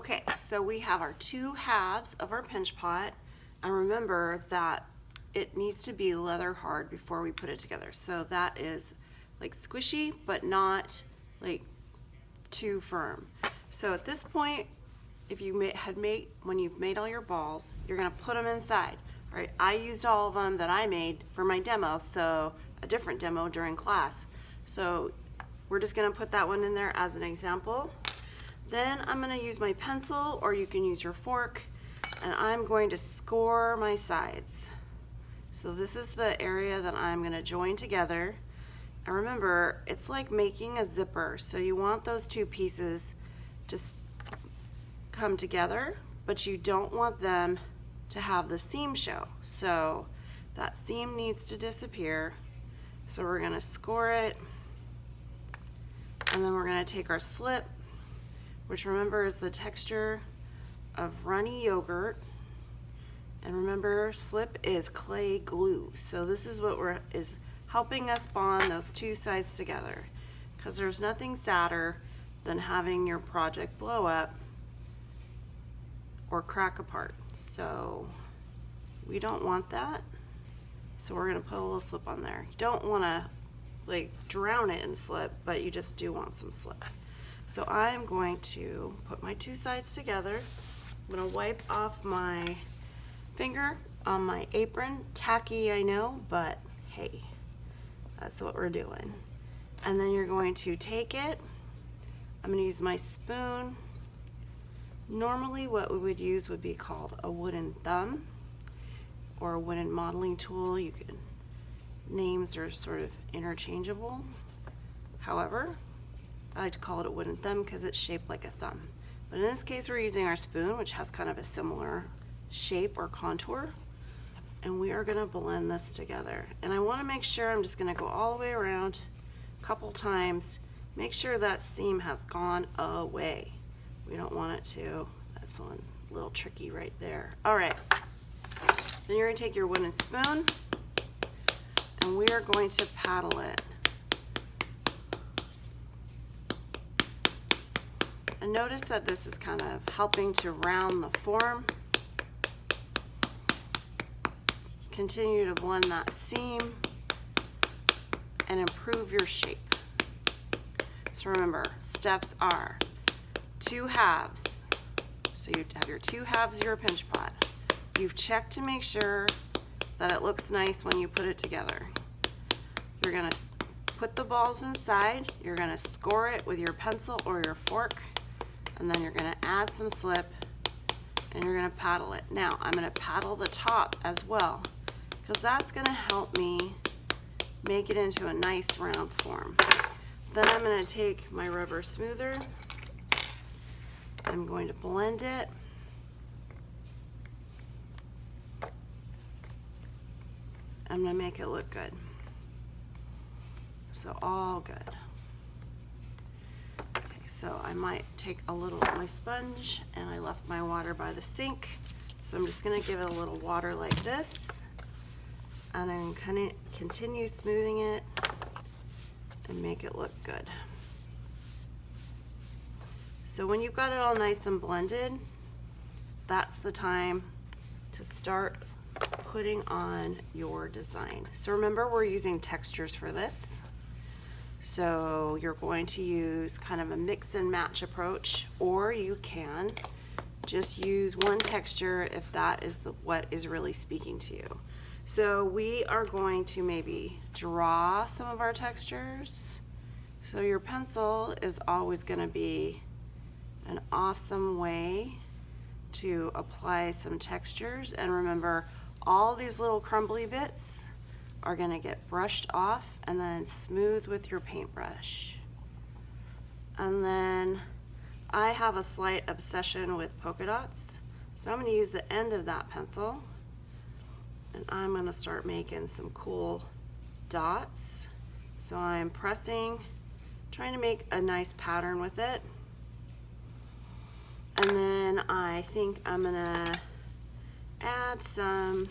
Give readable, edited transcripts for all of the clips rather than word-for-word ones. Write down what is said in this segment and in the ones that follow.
Okay, so we have our two halves of our pinch pot, and remember that it needs to be leather hard before we put it together. So that is like squishy, but not like too firm. So at this point, if you when you've made all your balls, you're gonna put them inside. All right, I used all of them that I made for my demo, so a different demo during class. So we're just gonna put that one in there as an example. Then I'm gonna use my pencil, or you can use your fork, and I'm going to score my sides. So this is the area that I'm gonna join together. And remember, it's like making a zipper. So you want those two pieces to come together, but you don't want them to have the seam show. So that seam needs to disappear. So we're gonna score it, and then we're gonna take our slip, which remember is the texture of runny yogurt. And remember, slip is clay glue. So this is what is helping us bond those two sides together, because there's nothing sadder than having your project blow up or crack apart. So we don't want that. So we're gonna put a little slip on there. You don't wanna like drown it in slip, but you just do want some slip. So I'm going to put my two sides together. I'm gonna wipe off my finger on my apron. Tacky, I know, but hey, that's what we're doing. And then you're going to take it. I'm gonna use my spoon. Normally what we would use would be called a wooden thumb or a wooden modeling tool. Names are sort of interchangeable. However, I like to call it a wooden thumb because it's shaped like a thumb. But in this case, we're using our spoon, which has kind of a similar shape or contour. And we are gonna blend this together. And I wanna make sure, I'm just gonna go all the way around a couple times. Make sure that seam has gone away. We don't want it to. That's one little tricky right there. All right, then you're gonna take your wooden spoon, and we are going to paddle it. And notice that this is kind of helping to round the form. Continue to blend that seam and improve your shape. So remember, steps are two halves. So you have your two halves of your pinch pot. You've checked to make sure that it looks nice when you put it together. You're gonna put the balls inside, you're gonna score it with your pencil or your fork, and then you're gonna add some slip, and you're gonna paddle it. Now, I'm gonna paddle the top as well, because that's gonna help me make it into a nice round form. Then I'm gonna take my rubber smoother, I'm going to blend it, I'm gonna make it look good. So all good. Okay, so I might take a little of my sponge, and I left my water by the sink. So I'm just gonna give it a little water like this, and I'm gonna continue smoothing it and make it look good. So when you've got it all nice and blended, that's the time to start putting on your design. So remember, we're using textures for this. So you're going to use kind of a mix and match approach, or you can just use one texture if that is what is really speaking to you. So we are going to maybe draw some of our textures. So your pencil is always going to be an awesome way to apply some textures. And remember, all these little crumbly bits are going to get brushed off and then smooth with your paintbrush. And then I have a slight obsession with polka dots, so I'm going to use the end of that pencil, and I'm going to start making some cool dots. So I'm pressing, trying to make a nice pattern with it. And then I think I'm going to add some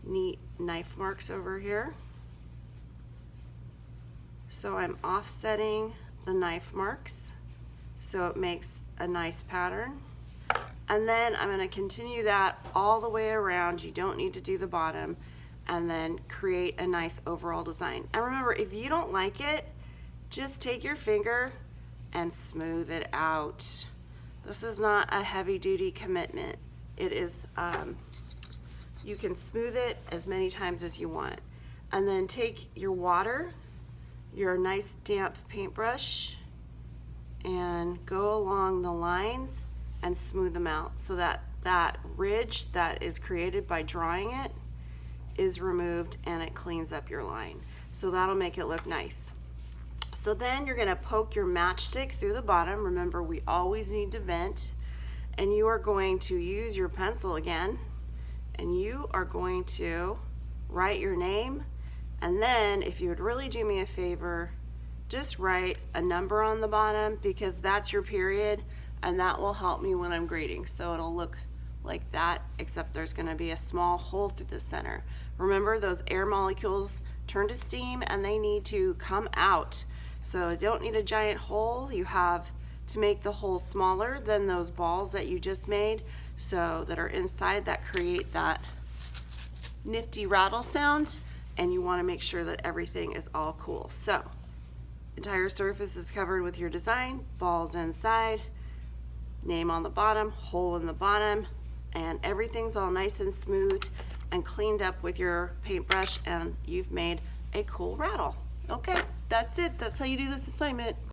neat knife marks over here. So I'm offsetting the knife marks so it makes a nice pattern. And then I'm going to continue that all the way around. You don't need to do the bottom. And then create a nice overall design. And remember, if you don't like it, just take your finger and smooth it out. This is not a heavy duty commitment. It is, you can smooth it as many times as you want. And then take your water, your nice damp paintbrush, and go along the lines and smooth them out so that that ridge that is created by drawing it is removed and it cleans up your line. So that'll make it look nice. So then you're gonna poke your matchstick through the bottom. Remember, we always need to vent. And you are going to use your pencil again, and you are going to write your name. And then if you would really do me a favor, just write a number on the bottom, because that's your period, and that will help me when I'm grading. So it'll look like that, except there's gonna be a small hole through the center. Remember, those air molecules turn to steam and they need to come out. So you don't need a giant hole. You have to make the hole smaller than those balls that you just made, so that are inside, that create that nifty rattle sound. And you wanna make sure that everything is all cool. So, entire surface is covered with your design, balls inside, name on the bottom, hole in the bottom, and everything's all nice and smooth and cleaned up with your paintbrush, and you've made a cool rattle. Okay, that's it. That's how you do this assignment.